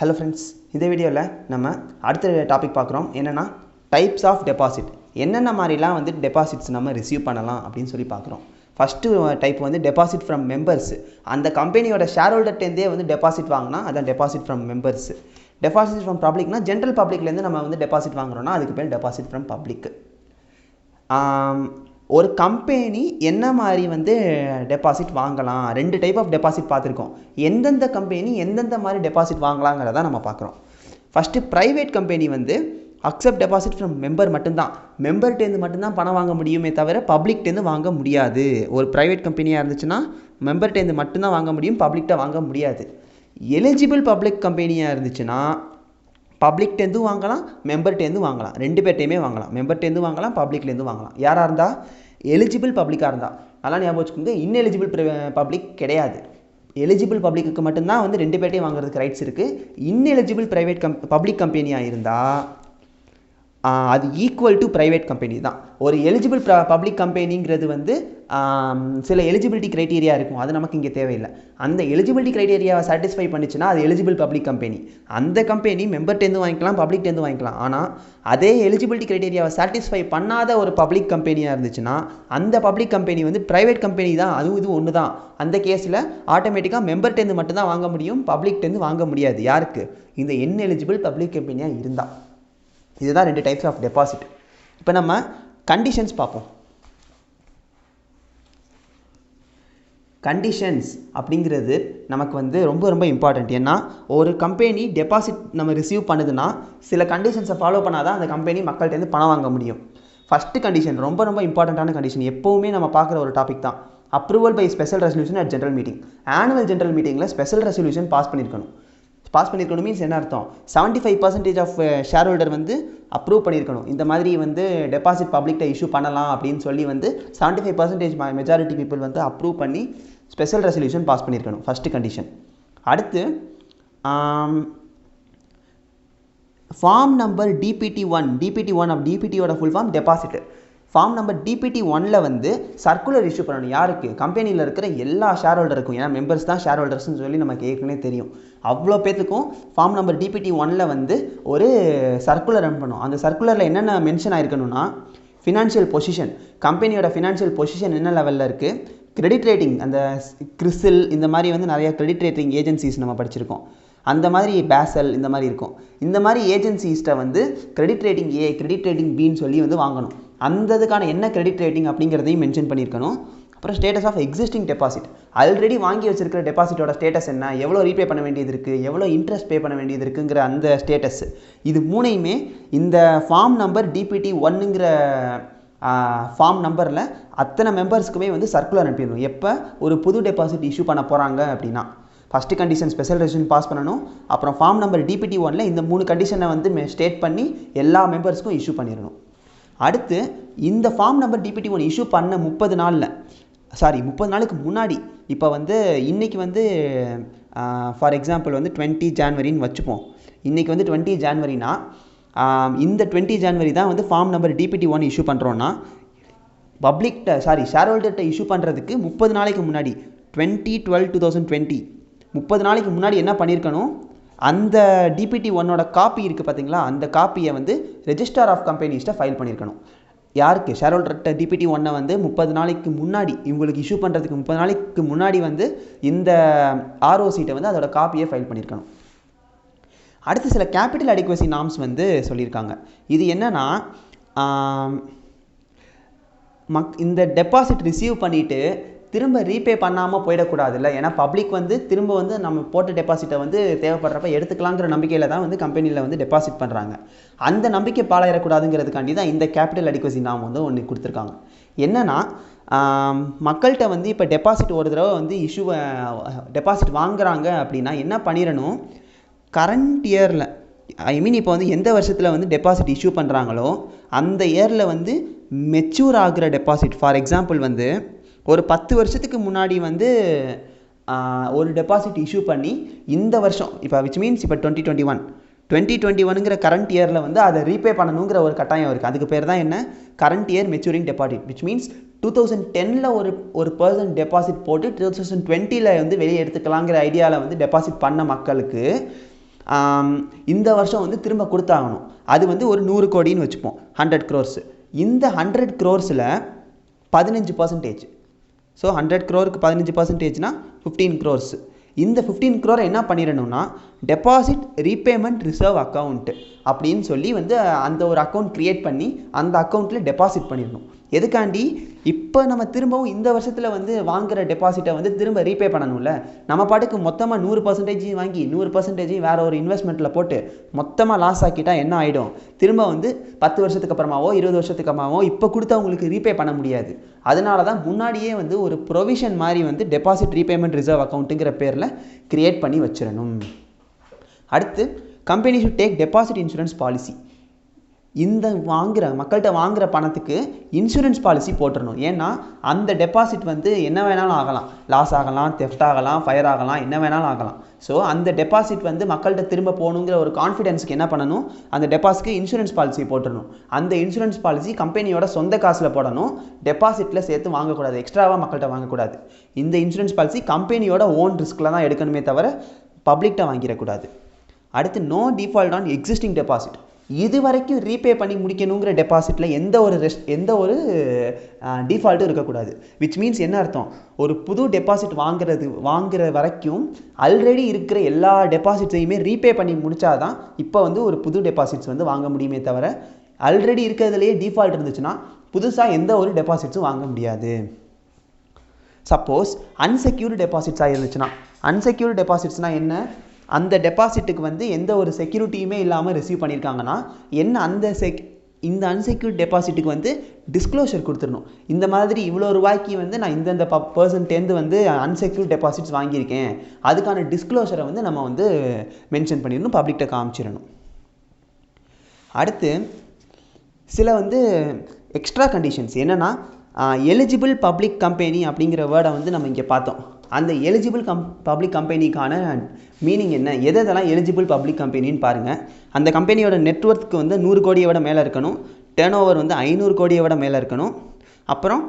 Hello friends, இந்த வீடியோவில் நம்ம அடுத்த டாபிக் பார்க்குறோம். என்னென்னா டைப்ஸ் ஆஃப் டெபாசிட். என்னென்ன மாதிரிலாம் வந்து டெபாசிட்ஸ் நம்ம ரிசீவ் பண்ணலாம் அப்படின்னு சொல்லி பார்க்குறோம். ஃபஸ்ட்டு டைப் வந்து டெபாசிட் ஃப்ரம் மெம்பர்ஸ். அந்த கம்பெனியோட ஷேர் ஹோல்டர்ட்டேருந்தே வந்து டெபாசிட் வாங்கினா அதான் deposit from members. Deposit from பப்ளிக்னா ஜென்ரல் பப்ளிக்லேருந்து நம்ம வந்து டெபாசிட் வாங்குறோம்னா அதுக்கு பேர் டெபாசிட் ஃப்ரம் பப்ளிக். ஒரு கம்பெனி என்ன மாதிரி வந்து டெபாசிட் வாங்கலாம், ரெண்டு டைப் ஆஃப் டெபாசிட் பார்த்துருக்கோம். எந்தெந்த கம்பெனி எந்தெந்த மாதிரி டெபாசிட் வாங்கலாங்கிறத நம்ம பார்க்குறோம். ஃபஸ்ட்டு ப்ரைவேட் கம்பெனி வந்து அக்செப்ட் டெபாசிட் ஃப்ரம் மெம்பர் மட்டும்தான். மெம்பர்கிட்டேருந்து மட்டும்தான் பணம் வாங்க முடியுமே தவிர பப்ளிக்டேருந்து வாங்க முடியாது. ஒரு ப்ரைவேட் கம்பெனியாக இருந்துச்சுன்னா மெம்பர்கிட்டேருந்து மட்டும்தான் வாங்க முடியும், பப்ளிக்கிட்ட வாங்க முடியாது. எலிஜிபிள் பப்ளிக் கம்பெனியாக இருந்துச்சுன்னா பப்ளிக்டேருந்து வாங்கலாம், மெம்பர்கிட்டேருந்து வாங்கலாம், ரெண்டு பேர்ட்டையுமே வாங்கலாம். மெம்பர்கிட்டேருந்து வாங்கலாம், பப்ளிக்லேருந்து வாங்கலாம். யாராக இருந்தால் எலிஜிபிள் பப்ளிக்காக இருந்தால். அதெல்லாம் ஞாபகம் வச்சுக்கோங்க. இன்எலிஜிபிள் பப்ளிக் கிடையாது. எலிஜிபிள் பப்ளிக்கு மட்டும்தான் வந்து ரெண்டு பேர்ட்டையும் வாங்குறதுக்கு ரைட்ஸ் இருக்குது. இன்எலிஜிபிள் பப்ளிக் கம்பெனியாக இருந்தால் அது ஈக்குவல் டு ப்ரைவேட் கம்பெனி தான். ஒரு எலிஜிபிள் பப்ளிக் கம்பெனிங்கிறது வந்து சில எலிஜிபிலிட்டி க்ரைட்டீரியா இருக்கும், அது நமக்கு இங்கே தேவையில்லை. அந்த எலிஜிபிலிட்டி க்ரைட்டீரியாவை சாட்டிஸ்ஃபை பண்ணிச்சுன்னா அது எலிஜிபிள் பப்ளிக் கம்பெனி. அந்த கம்பெனி மெம்பர்ட்டேருந்து வாங்கிக்கலாம், பப்ளிக்டேருந்து வாங்கிக்கலாம். ஆனால் அதே எலிஜிபிலிட்டி க்ரைட்டீரியாவை சாட்டிஸ்ஃபை பண்ணாத ஒரு பப்ளிக் கம்பெனியாக இருந்துச்சுன்னா அந்த பப்ளிக் கம்பெனி வந்து ப்ரைவேட் கம்பெனி தான், அதுவும் இது ஒன்று தான். அந்த கேஸில் ஆட்டோமேட்டிக்காக மெம்பர்ட்டேருந்து மட்டும்தான் வாங்க முடியும், பப்ளிக்டேருந்து வாங்க முடியாது. யாருக்கு? இந்த இன்எலிஜிபிள் பப்ளிக் கம்பெனியாக இருந்தால். இதுதான் ரெண்டு டைப்ஸ் ஆஃப் டெபாசிட். இப்போ நம்ம கண்டிஷன்ஸ் பார்ப்போம். கண்டிஷன்ஸ் அப்படிங்கிறது நமக்கு வந்து ரொம்ப ரொம்ப இம்பார்ட்டண்ட். ஏன்னா ஒரு கம்பெனி டெபாசிட் நம்ம ரிசீவ் பண்ணுதுன்னா சில கண்டிஷன்ஸை ஃபாலோ பண்ணால் தான் அந்த கம்பெனி மக்கள்கிட்டேருந்து பணம் வாங்க முடியும். ஃபஸ்ட்டு கண்டிஷன் ரொம்ப ரொம்ப இம்பார்ட்டண்ட்டான கண்டிஷன், எப்போவுமே நம்ம பார்க்குற ஒரு டாபிக் தான். Approval by special resolution at general meeting. Annual general மீட்டிங்கில் ஸ்பெஷல் ரெசல்யூஷன் பாஸ் பண்ணியிருக்கணும். பாஸ் பண்ணியிருக்கணும் மீன்ஸ் என்ன அர்த்தம்? 75% ஆஃப் ஷேர் ஹோல்டர் வந்து அப்ரூவ் பண்ணியிருக்கணும். இந்த மாதிரி வந்து டெபாசிட் பப்ளிக்கிட்ட இஷ்யூ பண்ணலாம் அப்படின்னு சொல்லி வந்து 75% மெஜாரிட்டி பீப்புள் வந்து அப்ரூவ் பண்ணி ஸ்பெஷல் ரெசல்யூஷன் பாஸ் பண்ணியிருக்கணும். First condition. அடுத்து ஃபார்ம் நம்பர் DPT1. டிபிடியோட full form deposit. Form number DPT1ல் வந்து சர்க்குலர் இஷ்யூ பண்ணணும். யாருக்கு? கம்பெனியில் இருக்கிற எல்லா ஷேர் ஹோல்டருக்கும். ஏன்னா மெம்பர்ஸ் தான் ஷேர் ஹோல்டர்ஸ்னு சொல்லி நமக்கு ஏற்கனவே தெரியும். அவ்வளோ பேத்துக்கும் ஃபார்ம் நம்பர் DPT1ல் வந்து ஒரு சர்க்குலர் ரன் பண்ணும். அந்த சர்க்குலரில் என்னென்ன மென்ஷன் ஆயிருக்கணும்னா ஃபினான்ஷியல் பொசிஷன், கம்பெனியோட ஃபினான்ஷியல் பொசிஷன் என்ன லெவலில் இருக்குது, கிரெடிட் ரேட்டிங், அந்த கிறிசில் இந்த மாதிரி வந்து நிறைய கிரெடிட் ரேட்டிங் ஏஜென்சிஸ் நம்ம படிச்சிருக்கோம். அந்த மாதிரி பேசல் இந்த மாதிரி இருக்கும். இந்த மாதிரி ஏஜென்சிஸ்ட்டை வந்து credit rating A, credit rating Bன்னு சொல்லி வந்து வாங்கணும். அந்த இதுக்கான என்ன கிரெடிட் ரேட்டிங் அப்படிங்கிறதையும் மென்ஷன் பண்ணியிருக்கணும். அப்புறம் status of existing deposit, already வாங்கி வச்சிருக்கிற டெபாசிட்டோட ஸ்டேட்டஸ் என்ன, எவ்வளோ ரீபே பண்ண வேண்டியது இருக்குது, எவ்வளோ இன்ட்ரெஸ்ட் பே பண்ண வேண்டியது இருக்குங்கிற அந்த ஸ்டேட்டஸ். இது மூணையுமே இந்த ஃபார்ம் நம்பர் DPT1ங்கிற ஃபார்ம் நம்பரில் அத்தனை மெம்பர்ஸ்க்குமே வந்து சர்க்குலர் அனுப்பிடணும். எப்போ ஒரு புது டெபாசிட் இஷ்யூ பண்ண போகிறாங்க அப்படின்னா first condition special resolution pass பண்ணணும். அப்புறம் ஃபார்ம் நம்பர் DPT1ல் இந்த 3 கண்டிஷனை வந்து ஸ்டேட் பண்ணி எல்லா மெம்பர்ஸ்க்கும் இஷ்யூ பண்ணிடணும். அடுத்து இந்த ஃபார்ம் நம்பர் DPT1 இஷ்யூ பண்ண 30 நாளுக்கு முன்னாடி, இப்போ வந்து இன்றைக்கி வந்து ஃபார் எக்ஸாம்பிள் வந்து 20 ஜான்வரின்னு வச்சுப்போம். இன்றைக்கி வந்து 20 ஜான்வரினா இந்த 20 ஜான்வரி தான் வந்து ஃபார்ம் நம்பர் DPT1 இஷ்யூ பண்ணுறோன்னா ஷேர் ஹோல்டர்கிட்ட இஷ்யூ பண்ணுறதுக்கு 30 நாளைக்கு முன்னாடி 20/12/2020 30 நாளைக்கு முன்னாடி என்ன பண்ணியிருக்கணும், அந்த DPT1ஓட காப்பி இருக்குது பார்த்தீங்களா, அந்த காப்பியை வந்து ரெஜிஸ்டர் ஆஃப் கம்பெனிஸ்ட்டை ஃபைல் பண்ணியிருக்கணும். யாருக்கு? ஷேர் ஹோல்டர்கிட்ட DPT1 வந்து 30 நாளைக்கு முன்னாடி, இவங்களுக்கு இஷ்யூ பண்ணுறதுக்கு 30 நாளைக்கு முன்னாடி வந்து இந்த ROCட்ட வந்து அதோட காப்பியை ஃபைல் பண்ணியிருக்கணும். அடுத்து சில கேபிட்டல் அடிக்வசி நார்ம்ஸ் வந்து சொல்லியிருக்காங்க. இது என்னென்னா இந்த டெபாசிட் ரிசீவ் பண்ணிவிட்டு திரும்ப ரீபே பண்ணாமல் போயிடக்கூடாது இல்லை. ஏன்னா பப்ளிக் வந்து திரும்ப வந்து நம்ம போட்ட டெபாசிட்டை வந்து தேவைப்படுறப்ப எடுத்துக்கலாங்கிற நம்பிக்கையில் தான் வந்து கம்பெனியில் வந்து டெபாசிட் பண்ணுறாங்க. அந்த நம்பிக்கை பாலாயிடக்கூடாதுங்கிறதுக்காண்டி தான் இந்த கேபிட்டல் அடிக்வசி நார்ம் வந்து ஒன்று கொடுத்துருக்காங்க. என்னென்னா மக்கள்கிட்ட வந்து இப்போ டெபாசிட் ஒரு தடவை வந்து டெபாசிட் வாங்குறாங்க அப்படின்னா என்ன பண்ணிடணும், கரண்ட் இயரில் இப்போ வந்து எந்த வருஷத்தில் வந்து டெபாசிட் இஷ்யூ பண்ணுறாங்களோ அந்த இயரில் வந்து மெச்சூர் ஆகிற டெபாசிட், ஃபார் எக்ஸாம்பிள் வந்து ஒரு 10 வருஷத்துக்கு முன்னாடி வந்து ஒரு டெபாசிட் இஷ்யூ பண்ணி இந்த வருஷம் இப்போ விச் மீன்ஸ் இப்போ 2021ங்கிற கரண்ட் இயரில் வந்து அதை ரீபே பண்ணணுங்கிற ஒரு கட்டாயம் இருக்குது. அதுக்கு பேர் தான் என்ன, current year maturing deposit. Which means 2010ல் ஒரு பர்சன் டெபாசிட் போட்டு 2020ல் வந்து வெளியே எடுத்துக்கலாங்கிற ஐடியாவில் வந்து டெபாசிட் பண்ண மக்களுக்கு இந்த வருஷம் வந்து திரும்ப கொடுத்தாகணும். அது வந்து ஒரு 100 கோடின்னு வச்சுப்போம், 100 crores. இந்த 100 crores-ல் 15%. So 100 crore-க்கு 15%னா 15 crores. இந்த 15 crore என்ன பண்ணிடணும்னா டெபாசிட் ரீபேமெண்ட் ரிசர்வ் அக்கௌண்ட் அப்படின்னு சொல்லி வந்து அந்த ஒரு அக்கௌண்ட் க்ரியேட் பண்ணி அந்த அக்கௌண்ட்டில் டெபாசிட் பண்ணிடணும். எதுக்காண்டி? இப்போ நம்ம திரும்பவும் இந்த வருஷத்தில் வந்து வாங்குகிற டெபாசிட்டை வந்து திரும்ப ரீபே பண்ணணும்ல. நம்ம பாட்டுக்கு மொத்தமாக 100% வாங்கி 100% வேறு ஒரு இன்வெஸ்ட்மெண்ட்டில் போட்டு மொத்தமாக லாஸ் ஆக்கிட்டால் என்ன ஆகிடும்? திரும்ப வந்து 10 வருஷத்துக்கு அப்புறமாவோ 20 வருஷத்துக்கு அப்புறமாவோ இப்போ கொடுத்தவங்களுக்கு ரீபே பண்ண முடியாது. அதனால தான் முன்னாடியே வந்து ஒரு ப்ரொவிஷன் மாதிரி வந்து டெபாசிட் ரீபேமெண்ட் ரிசர்வ் அக்கௌண்ட்டுங்கிற பேரில் க்ரியேட் பண்ணி வச்சிடணும். அடுத்து, company should take deposit insurance policy. இந்த மக்கள்கிட்ட வாங்குகிற பணத்துக்கு இன்சூரன்ஸ் பாலிசி போட்டுடணும். ஏன்னா அந்த டெபாசிட் வந்து என்ன வேணாலும் ஆகலாம், லாஸ் ஆகலாம், தெஃப்ட் ஆகலாம், ஃபயர் ஆகலாம், என்ன வேணாலும் ஆகலாம். ஸோ அந்த டெபாசிட் வந்து மக்கள்கிட்ட திரும்ப போகணுங்கிற ஒரு கான்ஃபிடென்ஸ்க்கு என்ன பண்ணணும்? அந்த டெபாசிட்க்கு இன்சூரன்ஸ் பாலிசி போட்டுடணும். அந்த இன்சூரன்ஸ் பாலிசி கம்பெனியோட சொந்த காசில் போடணும், டெபாசிட்டில் சேர்த்து வாங்கக்கூடாது, எக்ஸ்ட்ராவாக மக்கள்கிட்ட வாங்கக்கூடாது. இந்த இன்சூரன்ஸ் பாலிசி கம்பெனியோட ஓன் ரிஸ்கில் தான் எடுக்கணுமே தவிர பப்ளிக்கிட்ட வாங்கிடக்கூடாது. அடுத்து, no default on existing deposit. இது வரைக்கும் ரீபே பண்ணி முடிக்கணுங்கிற டெபாசிட்டில் எந்த ஒரு டிஃபால்ட்டும் இருக்கக்கூடாது. விச் மீன்ஸ் என்ன அர்த்தம்? ஒரு புது டெபாசிட் வாங்குற வரைக்கும் ஆல்ரெடி இருக்கிற எல்லா டெபாசிட்ஸையுமே ரீபே பண்ணி முடிச்சாதான் இப்போ வந்து ஒரு புது டெபாசிட்ஸ் வந்து வாங்க முடியுமே தவிர ஆல்ரெடி இருக்கிறதுலேயே டிஃபால்ட் இருந்துச்சுன்னா புதுசாக எந்த ஒரு டெபாசிட்ஸும் வாங்க முடியாது. சப்போஸ் அன்செக்யூர்டு டெபாசிட்ஸாக இருந்துச்சுன்னா, அன்செக்யூர்டு டெபாசிட்ஸ்னால் என்ன? அந்த டெபாசிட்டுக்கு வந்து எந்த ஒரு செக்யூரிட்டியுமே இல்லாமல் ரிசீவ் பண்ணியிருக்காங்கன்னா என்ன, இந்த அன்செக்யூர்ட் டெபாசிட்டுக்கு வந்து டிஸ்க்ளோஷர் கொடுத்துடணும். இந்த மாதிரி இவ்வளோ ரூபாய்க்கு வந்து நான் இந்தந்த பர்சன்டேருந்து வந்து அன்செக்யூர்ட் டெபாசிட்ஸ் வாங்கியிருக்கேன், அதுக்கான டிஸ்க்ளோஷரை வந்து நம்ம வந்து மென்ஷன் பண்ணிடணும், பப்ளிக்கிட்ட காமிச்சிடணும். அடுத்து, சில வந்து எக்ஸ்ட்ரா கண்டிஷன்ஸ் என்னென்னா, எலிஜிபிள் பப்ளிக் கம்பெனி அப்படிங்கிற வேர்டை வந்து நம்ம இங்கே பார்த்தோம். அந்த எலிஜிபிள் பப்ளிக் கம்பெனிக்கான மீனிங் என்ன, எதெல்லாம் எலிஜிபிள் பப்ளிக் கம்பெனின்னு பாருங்கள். அந்த கம்பெனியோட நெட்வொர்க்கு வந்து 100 கோடியை விட மேலே இருக்கணும், டர்ன் ஓவர் வந்து 500 கோடியை விட மேலே இருக்கணும், அப்புறம்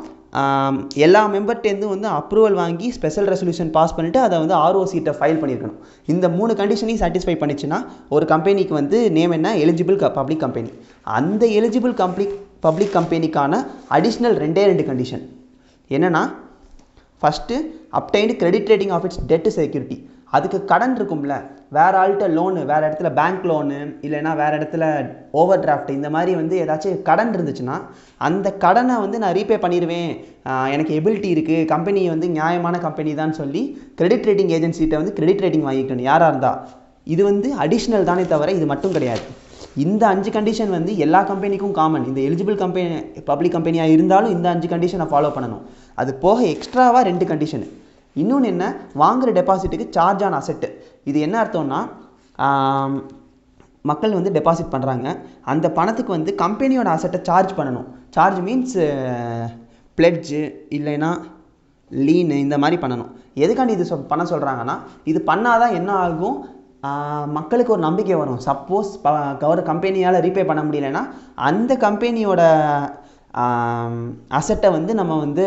எல்லா மெம்பர்ட்டேருந்து வந்து அப்ரூவல் வாங்கி ஸ்பெஷல் ரெசல்யூஷன் பாஸ் பண்ணிவிட்டு அதை வந்து ஆர்ஓசிட்ட ஃபைல் பண்ணியிருக்கணும். இந்த 3 கண்டிஷனையும் சாட்டிஸ்ஃபை பண்ணிச்சுன்னா ஒரு கம்பெனிக்கு வந்து நேம் என்ன? Eligible public company. அந்த எலிஜிபிள் பப்ளிக் கம்பெனிக்கான அடிஷ்னல் 2 கண்டிஷன் என்னென்னா, first, obtained credit rating of its debt security. அதுக்கு கடன் இருக்கும்ல, வேறு ஆள்கிட்ட லோனு, வேறு இடத்துல பேங்க் லோனு, இல்லைனா வேறு இடத்துல ஓவர் டிராஃப்ட், இந்த மாதிரி வந்து ஏதாச்சும் கடன் இருந்துச்சுன்னா அந்த கடனை வந்து நான் ரீபே பண்ணிடுவேன், எனக்கு எபிலிட்டி இருக்குது, கம்பெனி வந்து நியாயமான கம்பெனி தான் சொல்லி கிரெடிட் ரேட்டிங் ஏஜென்சிகிட்ட வந்து கிரெடிட் ரேட்டிங் வாங்கிக்கணும் யாராக இருந்தால். இது வந்து அடிஷ்னல் தானே தவிர இது மட்டும் கிடையாது. இந்த 5 கண்டிஷன் வந்து எல்லா கம்பெனிக்கும் காமன். இந்த எலிஜிபிள் பப்ளிக் கம்பெனியாக இருந்தாலும் இந்த 5 கண்டிஷனை ஃபாலோ பண்ணணும். அது போக எக்ஸ்ட்ராவாக 2 கண்டிஷனு. இன்னொன்று என்ன? வாங்குகிற டெபாசிட்டுக்கு சார்ஜ் ஆன் அசெட்டு. இது என்ன அர்த்தம்னா, மக்கள் வந்து டெபாசிட் பண்ணுறாங்க, அந்த பணத்துக்கு வந்து கம்பெனியோட அசெட்டை சார்ஜ் பண்ணணும். சார்ஜ் மீன்ஸ் பிளெட்ஜு இல்லைன்னா லீனு, இந்த மாதிரி பண்ணணும். எதுக்காண்டி இது பண்ண சொல்கிறாங்கன்னா, இது பண்ணாதான் என்ன ஆகும்? மக்களுக்கு ஒரு நம்பிக்கை வரும். சப்போஸ் கம்பெனியால் ரீபே பண்ண முடியலைன்னா அந்த கம்பெனியோட அசெட்டை வந்து நம்ம வந்து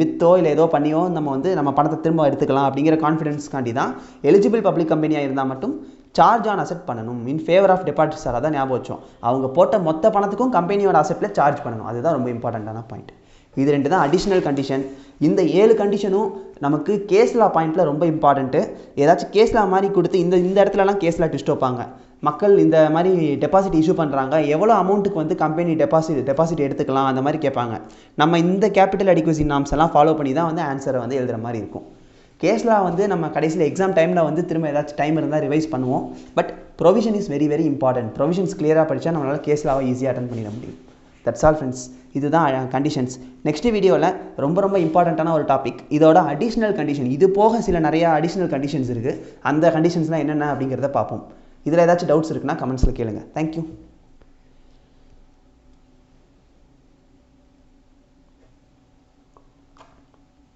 விற்றோ இல்லை ஏதோ பண்ணியோ நம்ம பணத்தை திரும்ப எடுத்துக்கலாம் அப்படிங்கிற கான்ஃபிடென்ஸ்க்காண்டி தான் எலிஜிபிள் பப்ளிக் கம்பெனியாக இருந்தால் மட்டும் சார்ஜ் ஆன் அசெட் பண்ணணும் இன் ஃபேவர் ஆஃப் டெபாசிட்டர். அதான் ஞாபகம் வச்சோம். அவங்க போட்ட மொத்த பணத்துக்கும் கம்பெனியோட அசெட்டில் சார்ஜ் பண்ணணும். அதுதான் ரொம்ப இம்பார்ட்டண்ட்டான பாயிண்ட். இது 2 தான் அடிஷ்னல் கண்டிஷன். இந்த 7 கண்டிஷனும் நமக்கு கேஸ்லா பாயிண்ட்டில் ரொம்ப இம்பார்ட்டண்ட்டு. ஏதாச்சும் கேஸ்லா மாதிரி கொடுத்து இந்த இடத்துலலாம் கேஸ்லா ட்விஸ்ட் வைப்பாங்க. மக்கள் இந்த மாதிரி டெபாசிட் இஷ்யூ பண்ணுறாங்க, எவ்வளோ அமௌண்ட்டுக்கு வந்து கம்பெனி டெபாசிட் எடுத்துக்கலாம் அந்த மாதிரி கேட்பாங்க. நம்ம இந்த கேபிட்டல் அடிக்வசி நார்ம்ஸ் எல்லாம் ஃபாலோ பண்ணி தான் வந்து ஆன்சரை வந்து எழுதுகிற மாதிரி இருக்கும். கேஸ்லா வந்து நம்ம கடைசியில் எக்ஸாம் டைமில் வந்து திரும்ப ஏதாச்சும் டைம் இருந்தால் ரிவைஸ் பண்ணுவோம். But provision is very very important. Provisions கிளியராக படித்தா நம்மளால் கேஸ்லாவை ஈஸியாக அட்டன் பண்ணிட முடியும். That's all friends. இதுதான் கண்டிஷன்ஸ். நெக்ஸ்ட் வீடியோவில் ரொம்ப ரொம்ப இம்பார்ட்டண்ட்டான ஒரு டாபிக், இதோட அடிஷ்னல் கண்டிஷன். இது போக சில நிறையா அடிஷ்னல் கண்டிஷன்ஸ் இருக்குது. அந்த கண்டிஷன்ஸ்லாம் என்னென்ன அப்படிங்கிறத பார்ப்போம். இதில் ஏதாச்சும் டவுட்ஸ் இருக்குன்னா கமெண்ட்ஸில் கேளுங்கள். தேங்க்யூ.